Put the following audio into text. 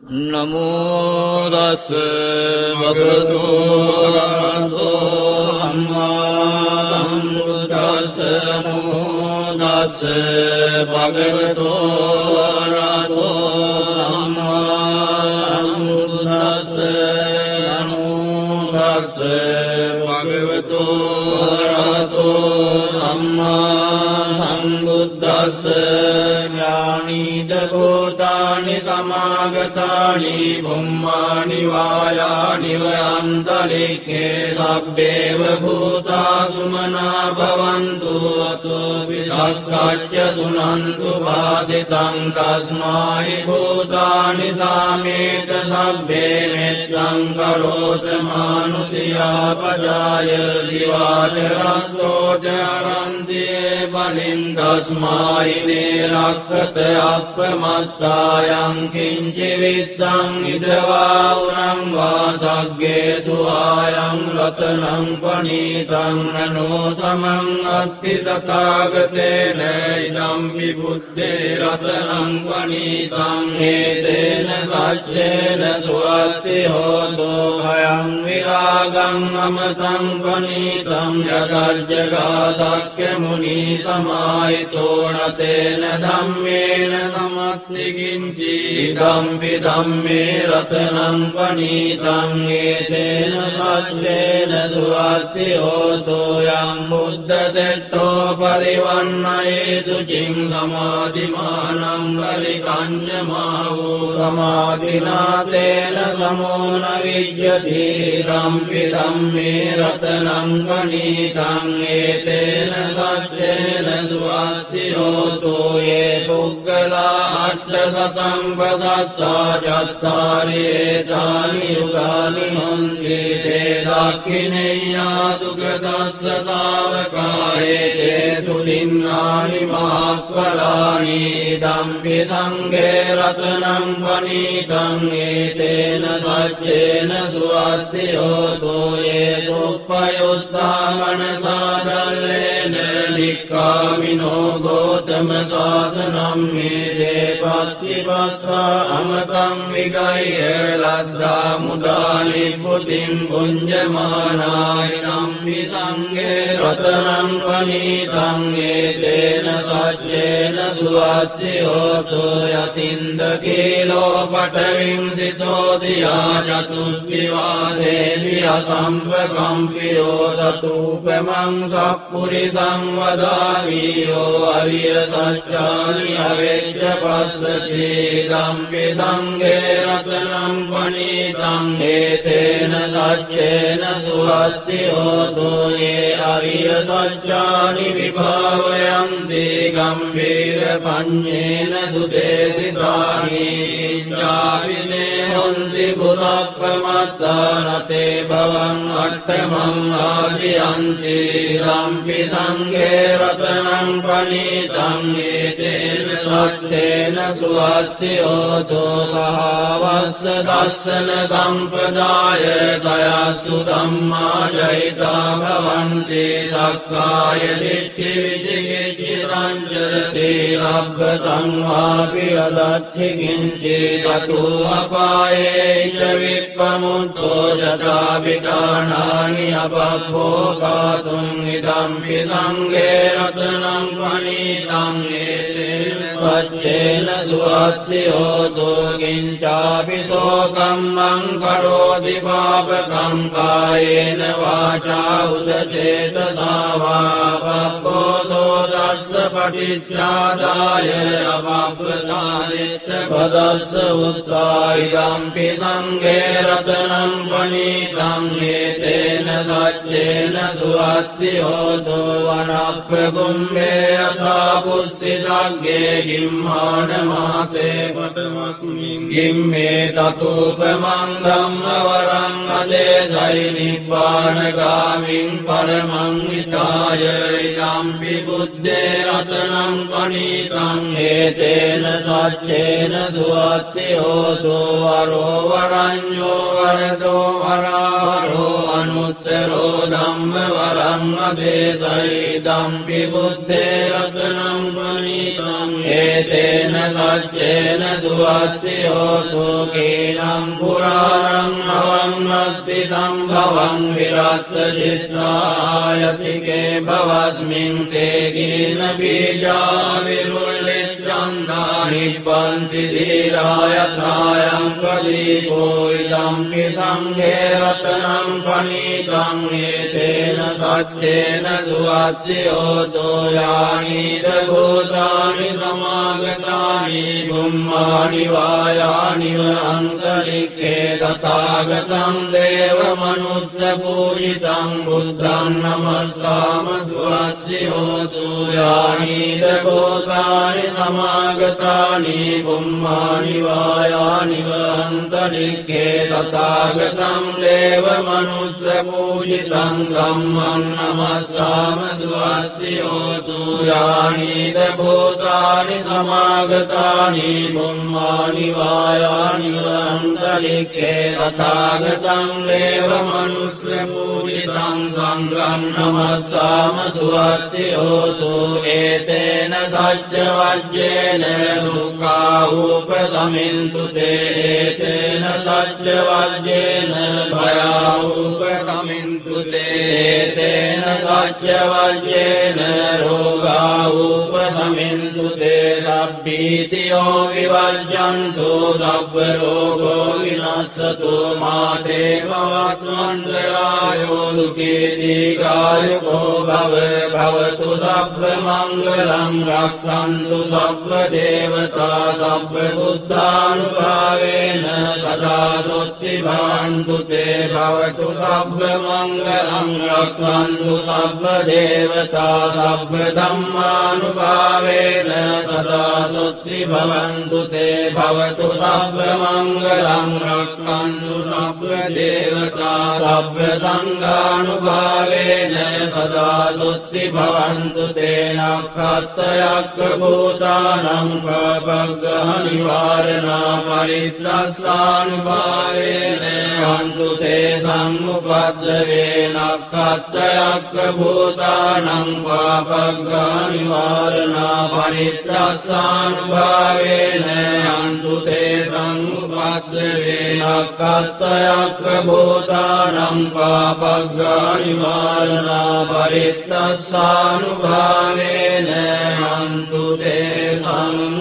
නමෝ තස් භගවතු අරහතෝ සම්මා සම්බුද්දස්ස නමෝ තස් භගවතු අරහතෝ සම්මා සම්බුද්දස්ස නමෝ තස් භගවතු අරහතෝ සම්මා සම්බුද්දස්ස ඥානීද භූතානි සමාගතානි බුම්මානි වායානි වයන්තරික්ඛේ සබ්බේව භූතා සුමනා භවන්තු අතෝ විසක්ඛච්ච සුනන්තු වාසිතං තස්මායි භූතානි සාමේත සබ්බේ මෙත්තං කරෝත මානුසියා පජාය දිවාච රත්තෝ චරන්තියේ බලින් තස්මායි නේරක්ඛත අප්පමත්තායං කිංචි විත්තං ඉදවා උරං වාසග්ගේ සුආයං රතනං පනීතං නනෝ සමං අත්ති තථාගතේන ඉදම් විබුද්ධේ රතනං පනීතං හේතේන සච්චේන සුවත්ති හෝතෝ භයං විරාගං අමතං පනීතං යදජ්ජගා සක්්‍ය මුනි සමාහිතෝ නතේන ධම්මේන සමත්ති කිංචි ධම්පි ධම්මේ රතනං පනීතං ඒතේන සච්චේන සුවත්ති හෝතෝ යං බුද්ධ සෙට්ඨෝ පරිවන්නයේසු චින් සමාධිමානං පරිකඤ්ඤමාවෝ සමාධිනාතේන සමෝන විජ්ජති ධම්පි ධම්මේ රතනං පනීතං ඒතේන සච්චේන සුවත්ති හෝතෝ යේ පුග්ගලා අට්ඨසතං පසත්තා චත්තාරි ඒතානි යුගානි හොන්ති තේ දක්ඛිනේයා දුගදස්ස ශාවකායේ තේ සුදින්නානි මහක්ඛලානි ධම්පි සංඝේ රතනං පනීතං ඒතේන සච්චේන සුවත්ති හෝතෝ යේ සුප්පයුත්තා මනසාදල්ලේන නික්ඛාමිනෝ ගෝතම ශාසනං මේදේ පත්තිපත්වා අමතං විගය්‍ය ලද්දා මුදානි පුතින් පුඤ්ජමානාය නම්මි සංඝේ රතනං පනීතං ඒතේන සච්චේන සුවත්ති හෝතෝ යතින්ද කීලෝ පඨවින් සිතෝසියා චතුබ්බිවාසේවි අසම්පකම්පියෝ සතූපමං සප්පුරිසං වදාමීයෝ අරිය සච්චානි අවෙච්ච පස්සති ධම්පි සංඝේ රතනං පනීතං ඒතේන සච්චේන සුවත්ති හෝතෝ යේ අරිය සච්චානි විභාවයන්ති ගම්භීර පඤ්ඤේන සුදේසිතානි ඉඤ්ඤාවිනේ හොන්ති පුරප්පමත්තානතේ භවං අට්ඨමං ආදියන්ති ධම්පි සංඝේ රතනං පනීතං ඒතේන සච්චේන සුවත්ති හෝතෝ සහවස්ස දස්සන සම්පදාය දයස්සු ධම්මා ජහිතා භවන්ති සක්කාය දිට්ඨි විචිකිච්ඡි රංජර සීලබ්බතං වාපි අදච්චි කිංචි තතු අපායේ ච විප්පමුත්තෝ ජතා විඨානානි අපබ්බෝකාතුං ඉදම්පි සංඝේ රතනං පනීතං ඒතේන සච්චේන සුවත්ති හෝතෝ කිංචාපි සෝකම්මං කරෝති පාපකං කායේන වාචා උදචේතසා වා පබ්බෝසෝ දස්ස පටිච්චාදාය අපබ්බතායෙත් පදස්ස උත්තා ඉදම්පි සංඝේ රතනං පනීතං ඒතේන සච්චේන සුවත්ති හෝතෝ වනප්ප කුම්භේ යථා පුස්සිතග්ගේ ගිම්හාන මාසේ පඨමස්මින් ගිම්මේ තතූපමං ධම්ම වරං අදේසයි නිබ්බාන ගාමින් පරමං හිතාය ඉදම්පි බුද්දේ රතනං පනීතං ඒතේන සච්චේන සුවත්ති හෝතු වරෝ වරඤ්ඤෝ වරදෝ වරාවරෝ අනුත්තරෝ ධම්ම වරං අදේසයි ධම්පි බුද්දේ රතනං පනීතං ඒතේන සච්චේන සුවත්ති හෝතු කීනං පුරාණං නවං අස්ති සම්භවං විරත් චිත්තායතිකේ භවස්මින් තේ ගින බීජා විරුල්ලිච්ඡන්දා නිබ්බන්ති ධීරාය ත්‍රායං ප්‍රදීපෝ ඉදම්පි සංඝේ රතනං පනීතං ඒතේන සච්චේන සුවත්ති හෝතෝ යානිද භූතානි සමාගතානි බුම්මානි වායානි අන්තරික්ඛේ තථාගතං දේව මනුස්ස පූජිතං බුද්ධං නමස්සාම සුවත්ති හෝතු යානිද භූතානි සමාගතානි බුම්මානි වායානි අන්තරික්ඛේ තථාගතං දේව මනුස්ස පූජිතං ධම්මං නමස්සාම සුවත්ති හෝතු යානිද භූතානි සමාගතානි බුම්මානි වායානි අන්තරික්ඛේ තථාගතං දේව මනුස්ස පූජිතං සංඝං නමස්සාම සුවත්ති හෝතු ඒතේන සච්ච වජ්ජේන දුක්ඛා උපසමින්තු තේ ඒතේන සච්ච වජ්ජේන භයා උපසමින්තු තේ ඒතේන සච්ච වජ්ජේන රෝගා උපසමින්තු තේ සබ්බීතියෝ විවජ්ජන්තු සබ්බ රෝගෝ විනස්සතු මාතේ භවත්වන්තරායෝ සුඛී දීඝායුකෝ භවතු සබ්බ මංගලං රක්ඛන්තු සබ්බ දේවතා සබ්බ බුද්ධානුභාවේන සදා සොත්ති භවන්තු තේ භවතු සබ්බ මංගලං රක්ඛන්තු සබ්බ දේවතා සබ්බ ධම්මානුභාවේන සදා සොත්ති භවන්තු තේ භවතු සබ්බ මංගලං රක්ඛන්තු සබ්බ දේවතා සබ්බ සංඝානුභාවේන සදා සොත්ති භවන්තු තේ නක්ඛත්තයක්ඛ භූතානං පබග්ගහනිවාරණා පරිත්‍රස්සානුභාවේන හන්තු තේ සම්මුපද්දවේ නක්ඛත්තයක්ඛ භූතානං පබග්ගහනිවාරණා පරිත්‍රස්සානුභාවේන හන්තු තේ සම්මුපද්දවේ නක්ඛත්තයක්ඛ භූතානං පබග්ගහනිවාරණා පරිත්‍රස්සානුභාවේන හන්තු තේ සම්මුපද්දවේ